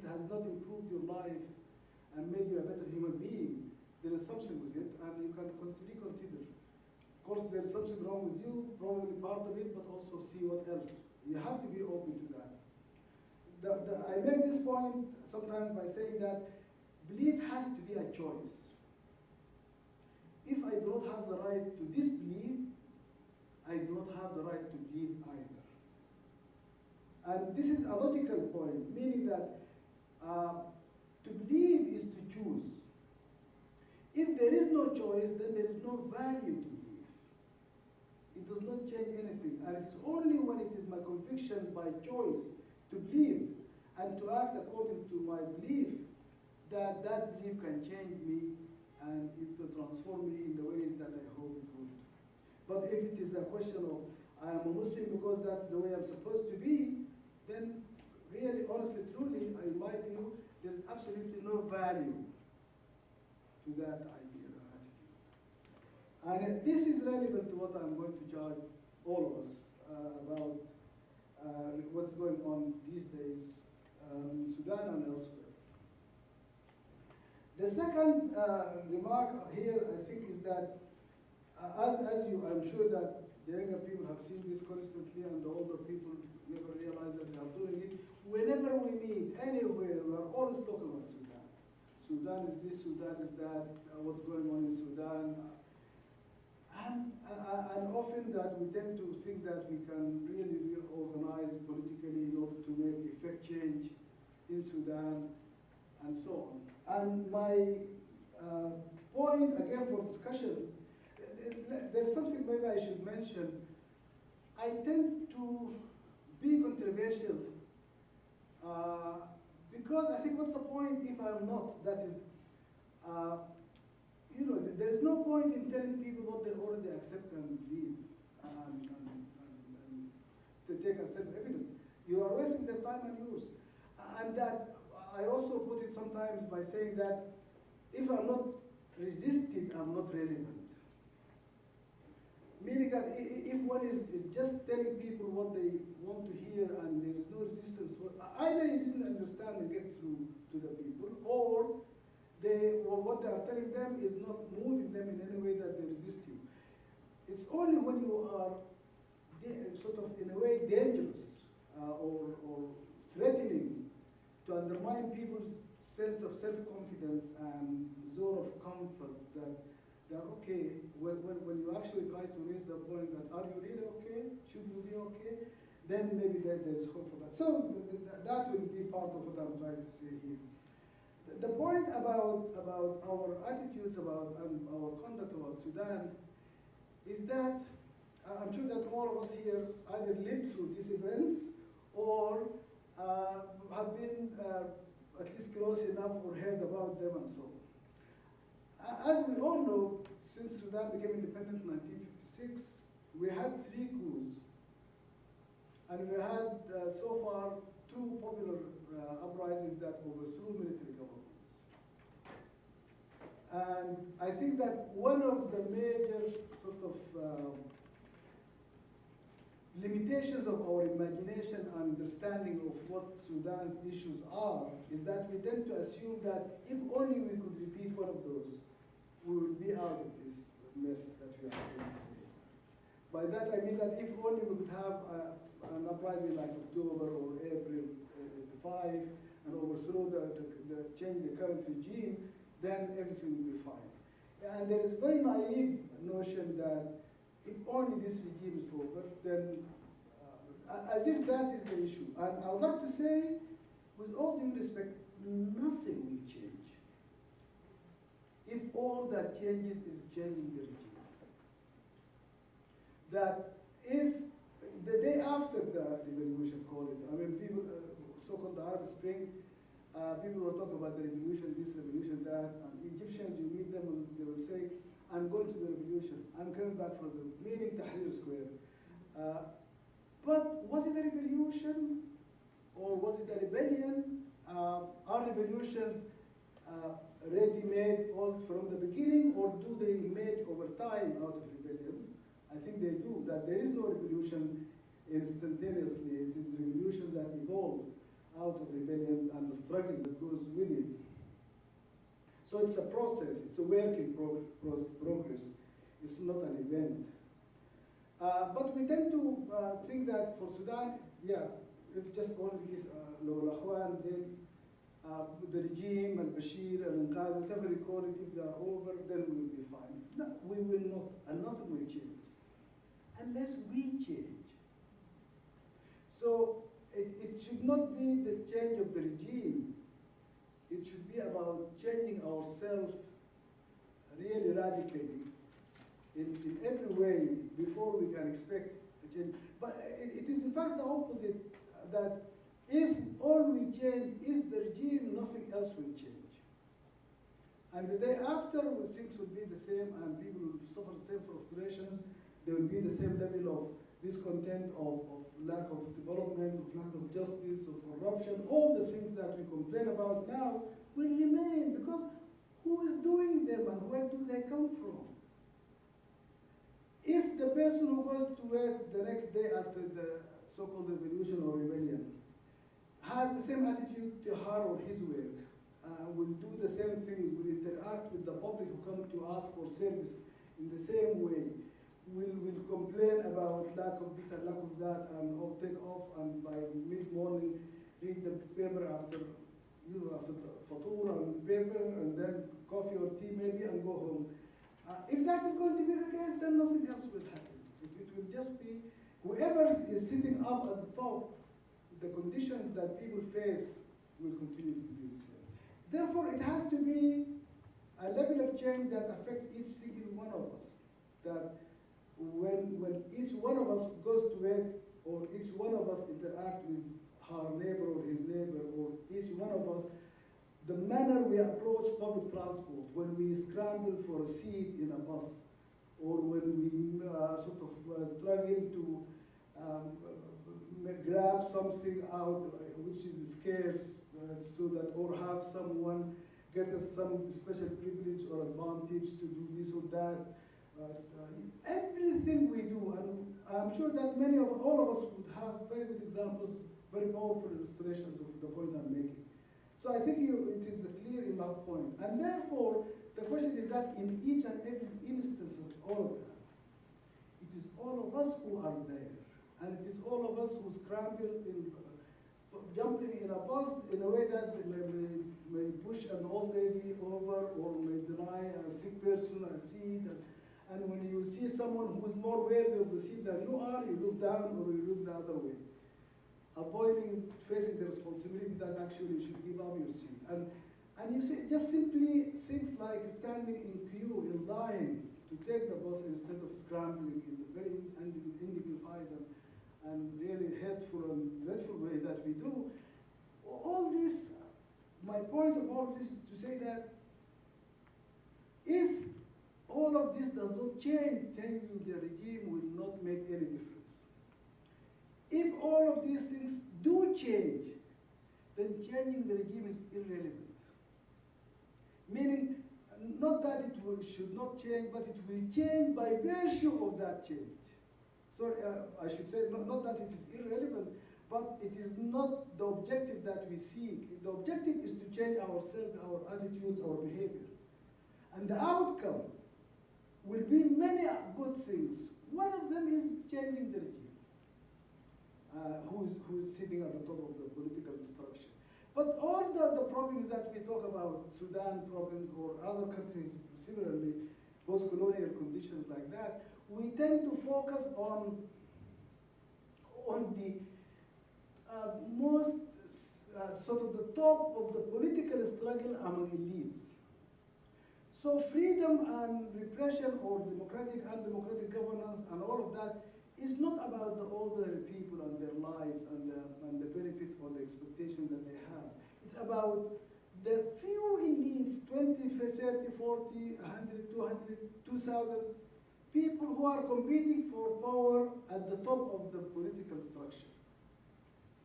has not improved your life and made you a better human being, there is something with it, and you can reconsider. Of course, there is something wrong with you, probably part of it, but also see what else. You have to be open to that. I make this point sometimes by saying that belief has to be a choice. If I do not have the right to disbelieve, I do not have the right to believe either. And this is a logical point, meaning that to believe is to choose. If there is no choice, then there is no value to believe. It does not change anything. And it's only when it is my conviction by choice to believe and to act according to my belief that that belief can change me and it will transform me in the ways that I hope it would. But if it is a question of, I am a Muslim because that's the way I'm supposed to be, then really, honestly, truly, in my view, there is absolutely no value to that idea or attitude. And this is relevant to what I'm going to charge all of us about what's going on these days in Sudan and elsewhere. The second remark here, I think, is that as you, I'm sure that the younger people have seen this constantly, and the older people never realize that they are doing it. Whenever we meet anywhere, we are always talking about Sudan. Sudan is this, Sudan is that, what's going on in Sudan. And often that we tend to think that we can really organize politically in order to make effect change in Sudan and so on. And my point, again, for discussion, there's something maybe I should mention. I tend to be controversial because I think what's the point if I'm not? That is, there is no point in telling people what they already accept and believe and to take as self-evident. You are wasting their time and yours. And that I also put it sometimes by saying that if I'm not resisted, I'm not relevant. Meaning that if one is just telling people what they want to hear and there is no resistance, either you didn't understand and get through to the people, or what they are telling them is not moving them in any way that they resist you. It's only when you are sort of, in a way, dangerous or threatening to undermine people's sense of self-confidence and zone of comfort that they're okay, when you actually try to raise the point that, are you really okay? Should you be okay? Then maybe there's hope for that. So that will be part of what I'm trying to say here. The point about our attitudes about and our conduct about Sudan is that I'm sure that all of us here either lived through these events or have been at least close enough or heard about them and so on. As we all know, since Sudan became independent in 1956, we had 3 coups. And we had so far 2 popular uprisings that overthrew military governments. And I think that one of the major sort of limitations of our imagination and understanding of what Sudan's issues are is that we tend to assume that if only we could repeat one of those, we would be out of this mess that we are in today. By that I mean that if only we could have an uprising like October or April 5 and overthrow change the current regime, then everything will be fine. And there is a very naive notion that if only this regime is over, then as if that is the issue. And I would like to say, with all due respect, nothing will change if all that changes is changing the regime. That if the day after the revolution, call it, I mean, people, so-called the Arab Spring, people will talk about the revolution, this revolution, that, and Egyptians, you meet them, and they will say, I'm going to the revolution, I'm coming back from the meeting Tahrir Square. But was it a revolution, or was it a rebellion? Are revolutions ready-made all from the beginning, or do they emerge over time out of rebellions? I think they do, that there is no revolution instantaneously. It is revolutions that evolve out of rebellions and the struggle struggle that goes with it. So it's a process, it's a work in progress. It's not an event. But we tend to think that for Sudan, yeah, if just only this لو الأخوان the regime, al-Bashir, al-Inqadh, whatever you call it, if they are over, then we will be fine. No, we will not, and nothing will change unless we change. So it should not be the change of the regime. It should be about changing ourselves really radically in every way before we can expect a change. But it is in fact the opposite, that if all we change is the regime, nothing else will change. And the day after, things will be the same and people will suffer the same frustrations. There will be the same level of discontent, of lack of development, of lack of justice, of corruption. All the things that we complain about now will remain, because who is doing them and where do they come from? If the person who goes to work the next day after the so-called revolution or rebellion has the same attitude to her or his work, will do the same things, will interact with the public who come to ask for service in the same way, will complain about lack of this and lack of that, and take off and by mid-morning read the paper after, after the fatur and paper and then coffee or tea maybe and go home. If that is going to be the case, then nothing else will happen. It will just be whoever is sitting up at the top, the conditions that people face will continue to be the same. Therefore, it has to be a level of change that affects each single one of us. That when each one of us goes to work, or each one of us interact with her neighbor or his neighbor, or each one of us, the manner we approach public transport, when we scramble for a seat in a bus, or when we sort of struggle to grab something out which is scarce, so that, or have someone get us some special privilege or advantage to do this or that. Everything we do, and I'm sure that all of us would have very good examples, very powerful illustrations of the point I'm making. So I think it is a clear enough point. And therefore, the question is that in each and every instance of all of that, it is all of us who are there. And it is all of us who scramble in jumping in a bus in a way that may push an old lady over, or may deny a sick person a seat. And when you see someone who is more worthy of the seat than you are, you look down or you look the other way, avoiding facing the responsibility that actually you should give up your seat. And you see, just simply things like standing in queue, in line to take the bus instead of scrambling in the very undignified and really hateful and dreadful way that we do. All this, my point of all this is to say that if all of this does not change, changing the regime will not make any difference. If all of these things do change, then changing the regime is irrelevant. Meaning, not that it should not change, but it will change by virtue of that change. Sorry, I should say, not that it is irrelevant, but it is not the objective that we seek. The objective is to change ourselves, our attitudes, our behavior. And the outcome will be many good things. One of them is changing the regime, who is sitting at the top of the political structure. But all the problems that we talk about, Sudan problems or other countries similarly, post-colonial conditions like that, we tend to focus on the most sort of the top of the political struggle among elites. So freedom and repression, or democratic and undemocratic governance and all of that, is not about the ordinary people and their lives and the benefits or the expectation that they have. It's about the few elites, 20, 30, 40, 100, 200, 2,000 people who are competing for power at the top of the political structure.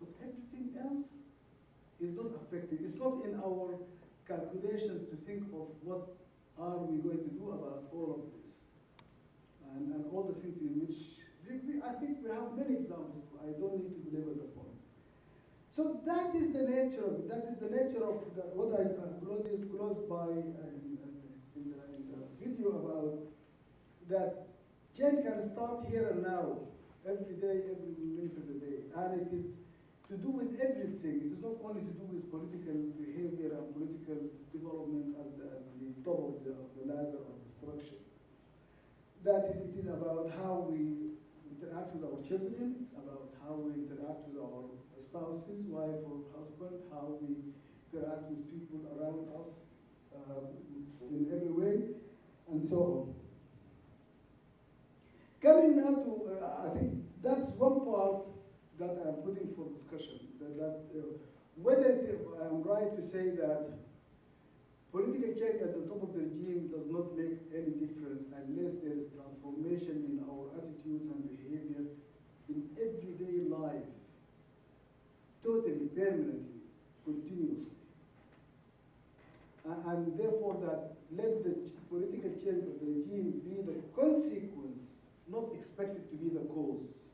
But everything else is not affected. It's not in our calculations to think of what are we going to do about all of this. And all the things in which, I think we have many examples. I don't need to belabor the point. So that is the nature of it. That is the nature of what I closed by in the video about that change can start here and now, every day, every minute of the day. And it is to do with everything. It is not only to do with political behavior and political developments at the top of the ladder of the structure. That is, it is about how we interact with our children. It's about how we interact with our spouses, wife or husband, how we interact with people around us in every way, and so on. Coming now to, I think that's one part that I'm putting for discussion, whether I'm right to say that political change at the top of the regime does not make any difference unless there is transformation in our attitudes and behavior in everyday life, totally, permanently, continuously. And therefore that let the political change of the regime be the consequence, not expected to be the cause.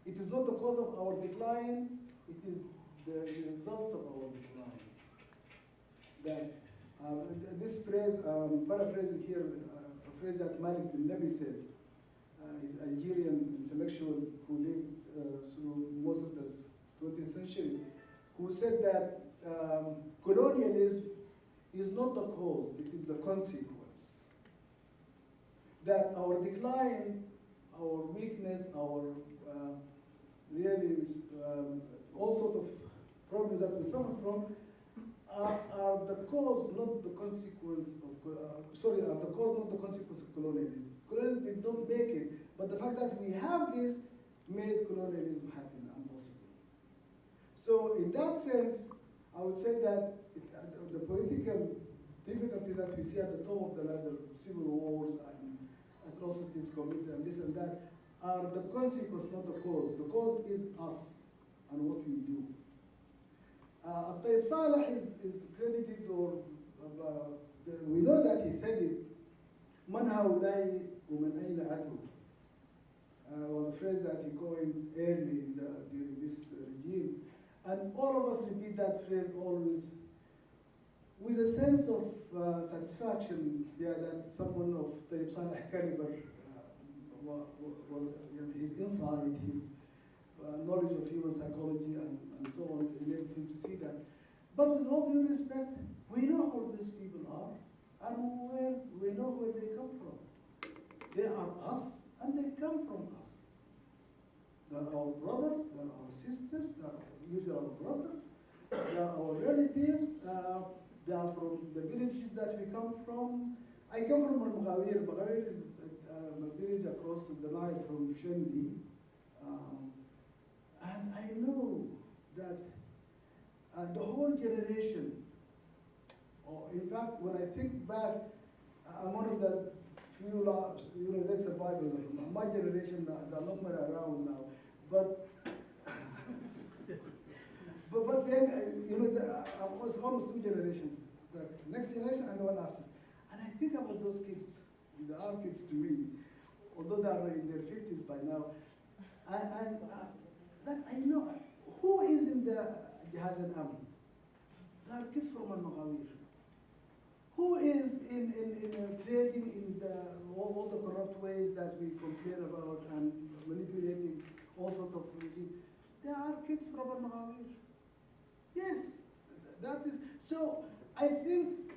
It is not the cause of our decline, it is the result of our decline. That this phrase, paraphrasing here, a phrase that Malik bin Nabi said, he's an Algerian intellectual who lived through most of the 20th century, who said that colonialism is not the cause, it is the consequence. That our decline, our weakness, our really all sort of problems that we suffer from are the cause, not the consequence of, are the cause, not the consequence of colonialism. Colonialism did not make it, but the fact that we have this made colonialism happen and possible. So in that sense, I would say that the political difficulty that we see at the top of the ladder, civil wars and atrocities committed and this and that, are the consequence, not the cause. The cause is us and what we do. Tayyip Saleh is credited, or we know that he said it, Man haulai uman ayna atu, was a phrase that he coined early during this regime. And all of us repeat that phrase always with a sense of satisfaction, that someone of Tayyip Saleh caliber was his insight, his knowledge of human psychology and so on enabled him to see that. But with all due respect, we know who these people are and we know where they come from. They are us and they come from us. They are our brothers, they are our sisters, they are usually our brothers, they are our relatives, they are from the villages that we come from. I come from Mughawir. Mughawir is a village across the Nile from Shendi. And I know that the whole generation, or in fact, when I think back, I'm one of the few, dead survivors of my generation that are not more around now. But then, I was almost two generations, the next generation and the one after. And I think about those kids, they are kids to me, although they are in their 50s by now. And that I know, who is in the Jihaz al-Amn? There are kids from al-Mughawir. Who is in trading in all the corrupt ways that we complain about and manipulating all sorts of regime? There are kids from al-Mughawir. Yes, that is. So I think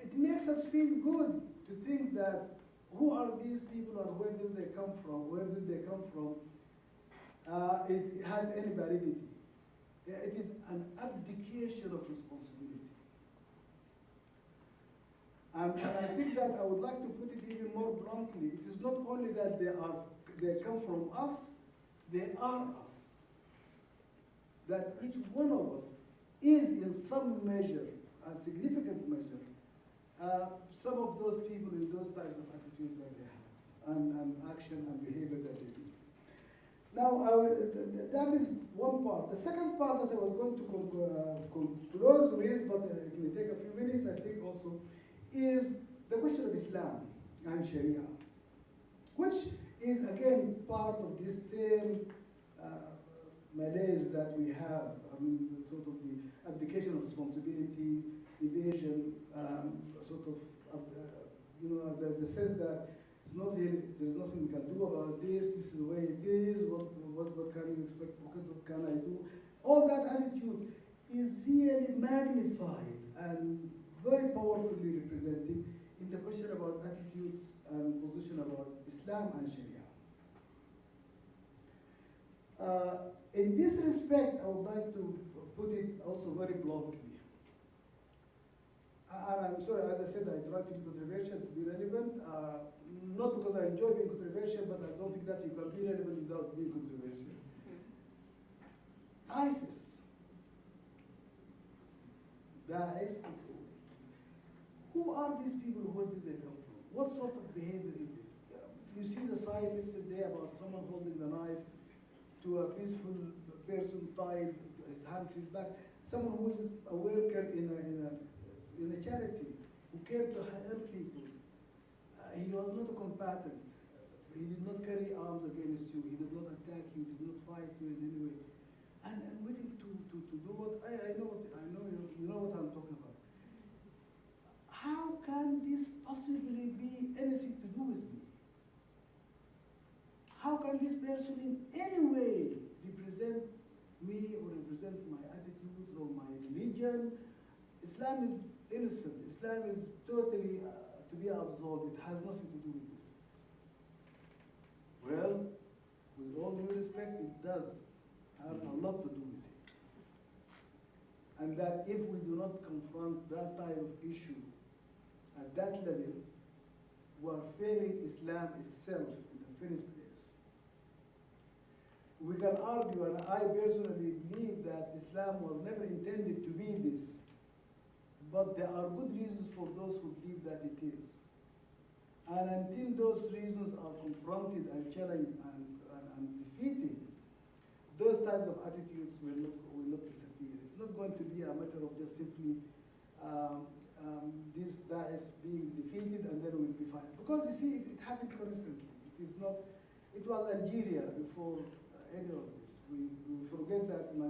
it makes us feel good to think that who are these people and where did they come from? Where did they come from? It has any validity. It is an abdication of responsibility. And I think that I would like to put it even more bluntly. It is not only that they come from us, they are us. That each one of us is in some measure, a significant measure, some of those people in those types of attitudes that they have, and action and behavior that they do. Now, that is one part. The second part that I was going to close with, but it may take a few minutes, I think also, is the question of Islam and Sharia, which is again part of this same malaise that we have, I mean, sort of the abdication of responsibility, evasion, sort of, the sense that it's not really, there's nothing we can do about this is the way it is, what can you expect, what can I do? All that attitude is really magnified and very powerfully represented in the question about attitudes and position about Islam and Sharia. In this respect, I would like to put it also very bluntly. And I'm sorry, as I said, I try to be controversial to be relevant, not because I enjoy being controversial, but I don't think that you can be relevant without being controversial. ISIS, Daesh, who are these people? Where did they come from? What sort of behavior is this? You see the slide yesterday about someone holding the knife to a peaceful person tied his hands to his back, someone who is a worker in a charity, who cared to help people. He was not a combatant. He did not carry arms against you. He did not attack you. He did not fight you in any way. And waiting to do what I know you know what I'm talking about. How can this possibly be anything to do with me? How can this person in any way represent me or represent my attitudes or my religion? Islam is innocent. Islam is totally to be absolved. It has nothing to do with this. Well, with all due respect, it does have a lot to do with it. And that if we do not confront that type of issue at that level, we are failing Islam itself in the first place. We can argue, and I personally believe that Islam was never intended to be this, but there are good reasons for those who believe that it is. And until those reasons are confronted and challenged and defeated, those types of attitudes will not disappear. It's not going to be a matter of just simply that is being defeated and then we'll be fine. Because you see, it happened constantly. It is not. It was Algeria before any of this. We forget that in